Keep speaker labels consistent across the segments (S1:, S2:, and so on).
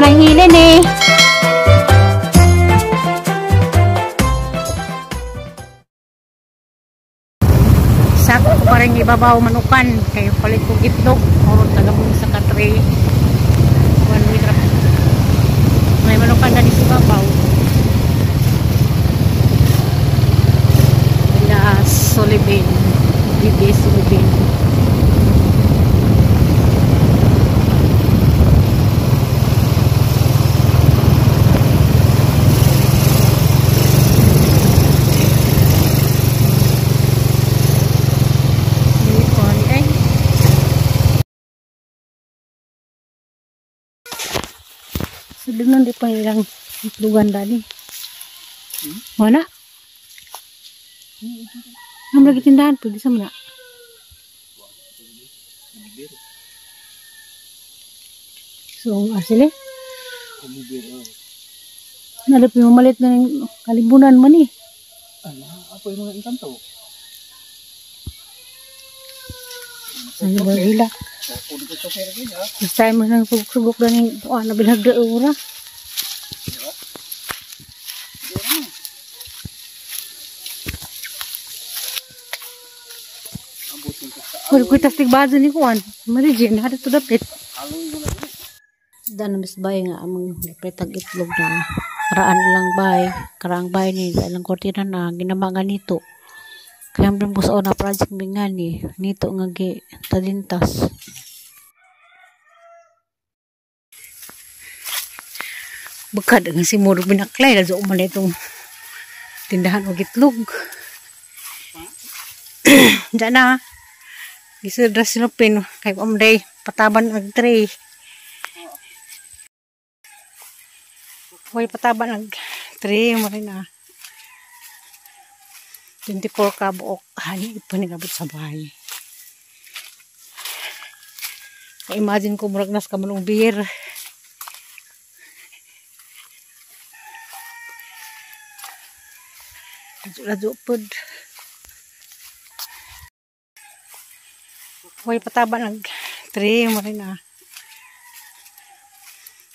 S1: lang hilin eh. Sako ko pa rin ibabaw manukan. Kayo palit ko gitlog. O tagapong sa katri. One week. May manukan na di si babaw. Wala solibin. Bibi solibin. Sudah di panggilang lugan tadi. Mana? Nam lagi tindahan pergi sama nak. So asli? Nada pemamalit na ng kalibunan man eh.
S2: Apa yung mga inkanto?
S1: Ano ba hila? First time mo nang subok na ng nabilhag na ura. Wala ko itas tigbazo ni Kuan. Marijin, hada to dapit. Dan mas bay nga among pretag itlog na karaan lang bay. Karaang bay ni ilang kortina na ginamangan nito. Kaya ang po sa na project bingan ni nito nga gi tadintas. Bukad ang simuro binaklay na doon man itong tindahan o gitlog. Diyan na. Gisudra sinupin kay Omday pataban ag tray. Hoy pataban ag tray mo rin na. 24 ka buok hani ipanigabot sa bahay. Imagine ko murag nas ka manong beer. Radyo pod. Hoy pataban ag tray mo rin na.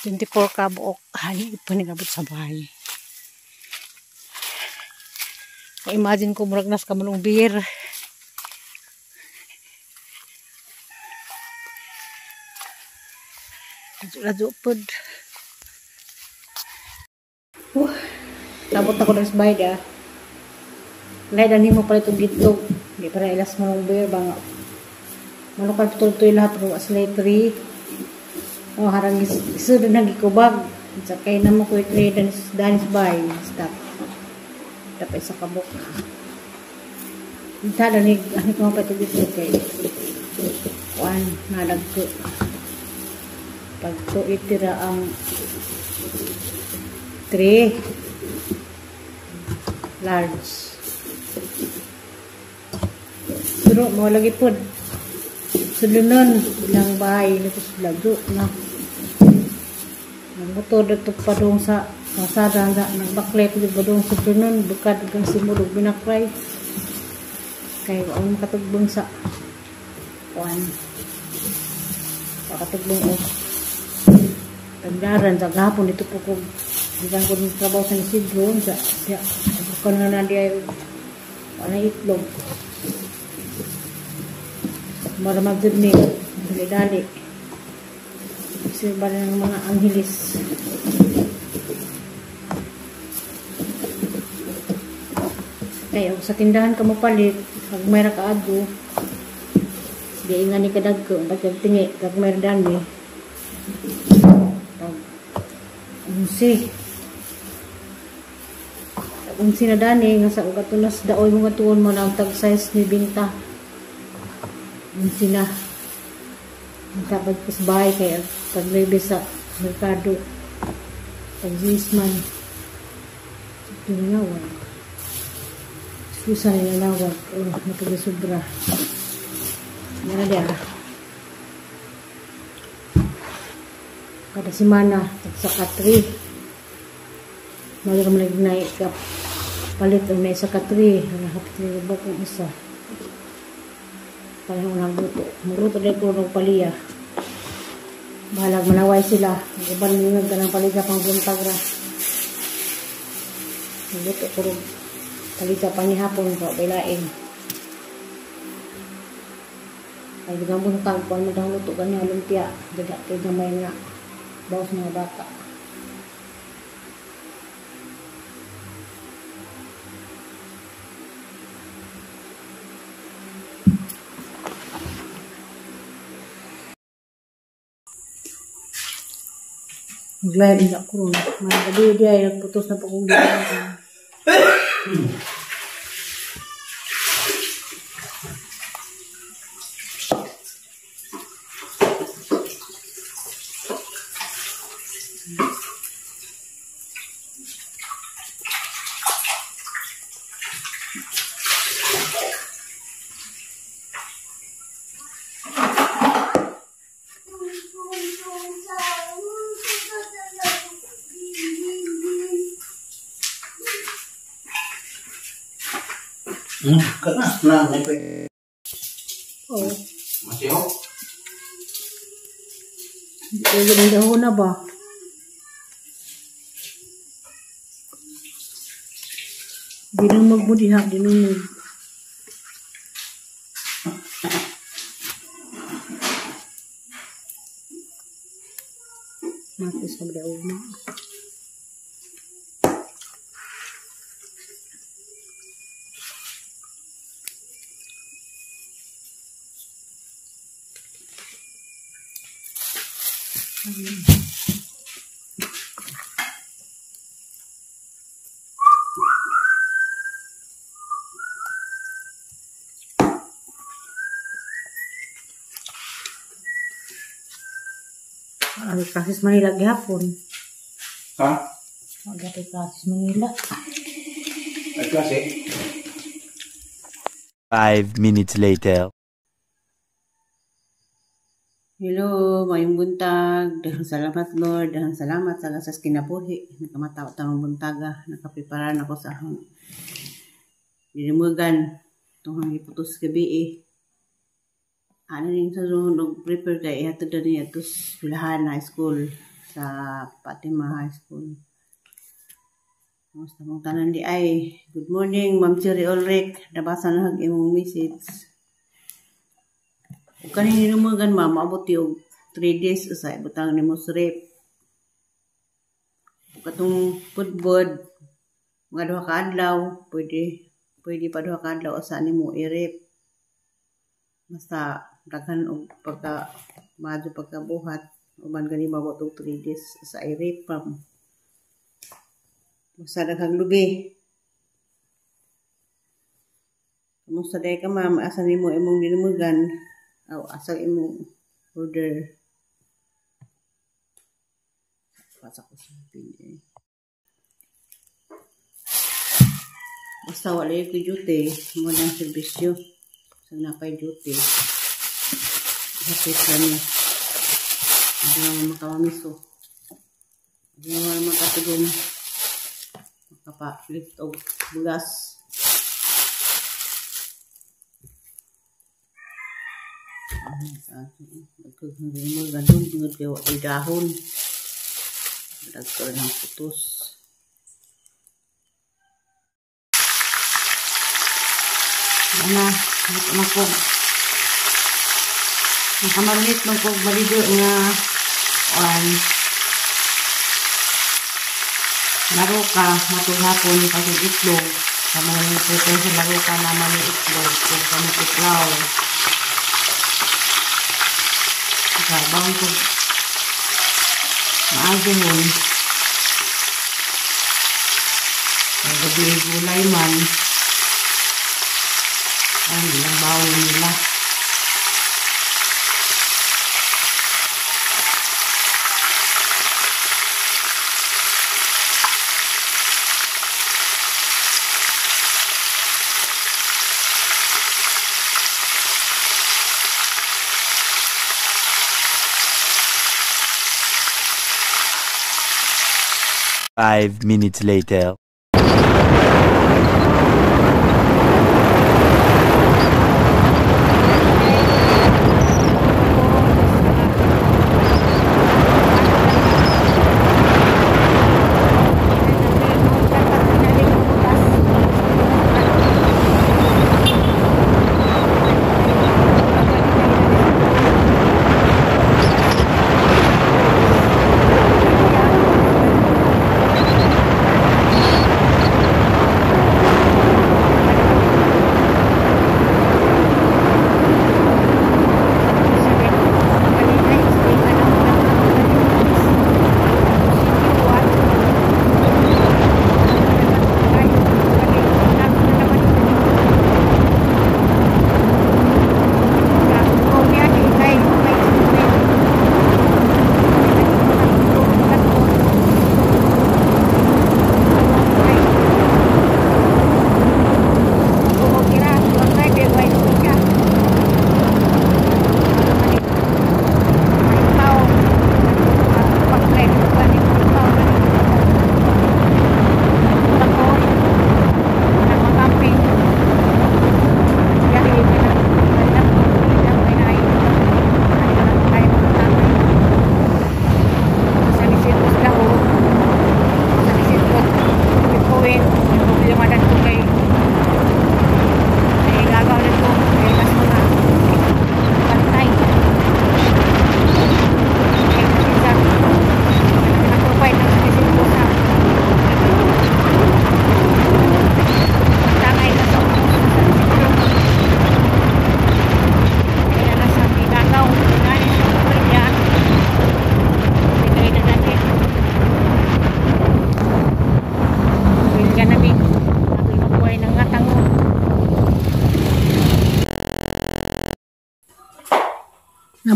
S1: 24 ka buok hani ipanigabot sa bahay. Imagine ko murag nas ka manong beer. Radyo pod. Tabot ako ng sbay da. Naidan mo pala itong gitlog. Hindi para ilas manong beer bang manukan tuloy lahat pero slavery. O harang isunod na gikubag. Sa kay na mo ko itray danis bay. Stop. Dapat sa kabok. Tada ni ko pa ito dito kay kuan nadagko. Pag ko itira ang 3 large. Pero mo lagi pod. Sulunon bilang bahay nito sa lago na. Nagmotor dito padung sa kasada nga nagbaklet di badong sa tunon bukad kang simulog binakray kay ang makatugbong sa kuan makatugbong o tagdaran sa gahapon dito po kung hanggang ko ng trabaho sa Isidro sa bukan na diay wala itlog maramag dun ni dali-dali kasi ba ng mga anghilis. Kaya sa tindahan ka mo palit, pag may rakaado, di nga ni kadag ko, ba't tingi, pag may dami. Unsi na dani, nga sa ugatunas, daoy mo gatuon mo na ang tag-size ni Binta. Unsi na. Dapat kusbay, kaya pag-lebe sa merkado, pag-gisman, ito na nga, susah yang lawak, napag-sobra. Yan na dia. Kada semana, sa katri. Mayroon lagi naik ka palit ang sa katri. Hapit na bakong isa. Parang unang luto. Maluto dahil ko ng paliya. Bahalag manaway sila. Iban nyo ka ng palisa pang buntag ra. Nabuto ko rin. Palisa pang ihapon ko. Bailain. Ay, di nga buntag. Kung ano daw luto ka niya, lumpia. Dagat kayo gamay nga. Bawas mga bata. Maglayad din ako rin. Mga gabi di ay nagputos na po kong gano'n.
S3: Keras lah nih.
S1: Oh.
S3: Masih ho?
S1: Hindi ganun dahon na ba? Dinumog mo diha, dinumog. Matis ka ba uma? Ay, Kasis Manila gihapon.
S3: Ha?
S1: Agad ay Kasis Manila.
S3: Ay klase?
S4: 5 minutes later.
S1: Hello, mayong buntag. Dahil salamat Lord, dahil salamat sa lasas kinabuhi. Nakamataw tamang buntaga. Nakapreparan ako sa akong dinimugan. Itong iputos gabi eh. Ano rin sa prepare kay ihatod na niya ito sa Pilahan High School sa Fatima High School. Kamusta mong tanan di ay. Good morning, Ma'am Cherry Ulrich. Nabasa na hag imong message. Kung kanina naman ma'am, maabot yung 3 days sa ibutang ni mo sa rep. Kung katong pudbod, mga 2 ka adlaw, pwede pa 2 ka adlaw saan ni mo i-rep. Basta daghan og madyo pagkabuhat uban gani mabot og 3 days sa i-rep pam. Basta daghang lubi. Kamusta day ka ma'am? Asa nimo imong dinimugan? Aw asa imong order? Pasa ko sa pin. Basta wala yung duty, mo ng serbisyo. Sa napay duty. Hapit lang niya. Hindi naman makamamiso. Hindi naman makatugong. Makapalit o bugas. Nagkagandun mo, gandun, bingod kayo ay dahon. Nagkaroon ng putos. Ano, makog. Nakamalit makog balido nga laro ka, matughapon kasi itlog. Kamay prepare sa laro ka naman yung itlog. Kung kami tiklaw. Sabang ko maagihon. Ang gabi gulay man. Ay, ilang bawal nila.
S4: Five minutes later.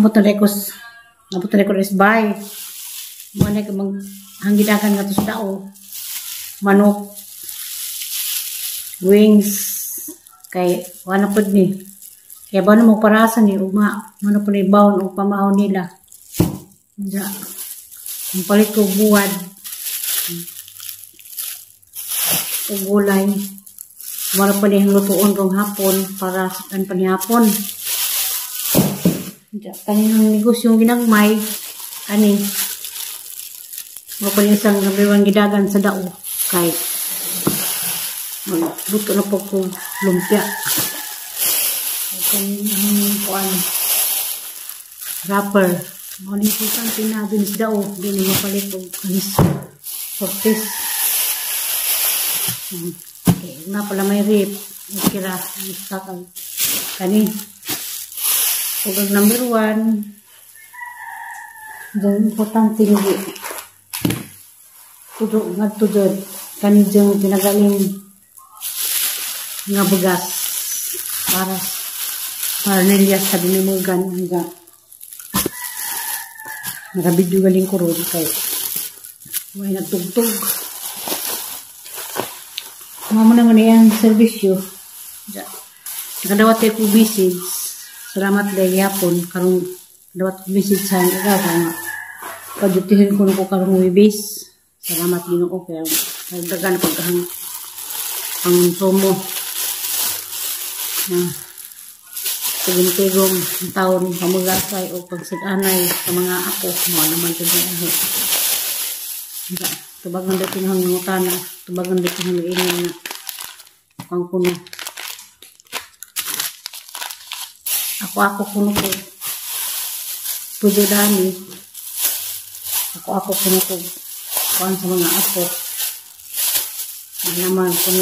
S1: Nabot na ko isbay. Muna ka hanggidakan nga to sa dao. Manok. Wings. Kay wala po ni. Kaya ba na magparasan ni uma. Muna po na ibaon o pamahaw nila. Diya. Ang palit ko buwad. O gulay. Wala pa niyang lutuon rong hapon para sikan pa niya hapon. Kaninang negosyo yung ginagmay, kanin. Wala pa niyang isang gabiwang gidagan sa dao. Kahit magbuto na po ko lumpia. Kaninang kuan wrapper. Mga nikutan pinabin sa dao. Hindi mo palit o kanis. Fortis. Okay, na pala may rip. Kira, istakal. Kani. Pagod number 1. Diyan importante hindi. Tudok nga tudod. Kani dyan pinagaling nga bugas. Para niliyas sa dinimugan. Nakabidyo galing ko ron. Kaya may nagtugtog. Mamuna mo na yung servisyo. Nakadawat ko message. Salamat dahil yapon. Karong dawat ko message sa nga. Pagdutihin ko na ko karong wibis. Salamat din ako. Kaya nagdagan na pagkahang ang promo. Tigong-tigong ang taon pamagasay o pagsiganay sa mga apo. Mga naman ito na aho. Tubagan dito ng ngutana. Tubagan dito ng ingay na pangkuno. Ako kuno ko. Pujo dami. Ako kuno ko. Kuan sa mga apo. Ang naman kuno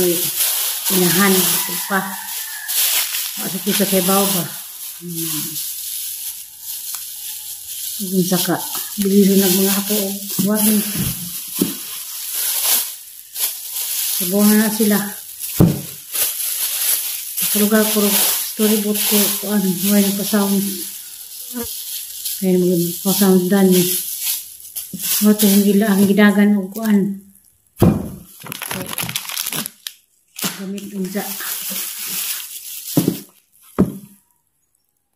S1: inahan. Ito pa. At ito sa kebaw ba. Yung saka. Biliro ng mga apo. Huwagin. Sabuhan na sila. Sa lugar ko, storyboard ko, huwag nagpa-sound. Kaya mag-pa-sound dan eh. Ito ang gidagan o kuan. Gamit unsa.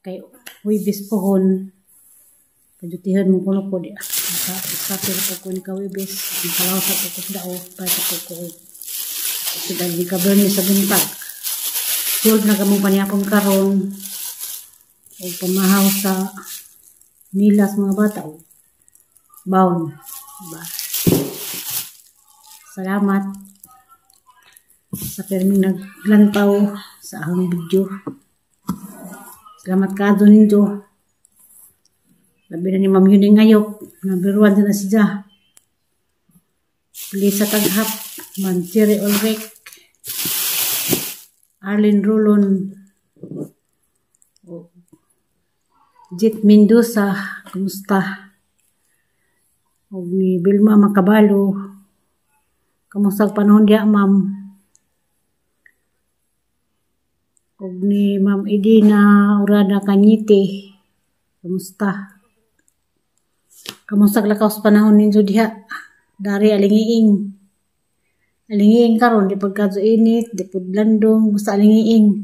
S1: Kaya wibis pohon. Kadutihan mo kuno po di. Sa po ko ni kawibis. Ang kalaw sa po ko dao. Para sa po ko. Sudah di-cover niya sa buntag. Solve na kamong paniyapong karon. O pamahaw sa nilas mga bata. O baon. Diba? Salamat sa perming naglantaw sa akong video. Salamat ka doon ninyo. Labi na ni Ma'am Yuning Ngayok. Number 1 na siya. Please sa taghap. Manchiri Ulrich. Arlene Rolon. Jit Mendoza. Kumusta? O ni Vilma Macabalo. Kamusta panahon diya, Ma'am? O ni Ma'am Edina Urada Kanyite. Kamusta? Kamusta lakaw sa panahon ninyo diha? Dari alingiing. Alingiing karon di pagkadto init, di pud landong, basta alingiing.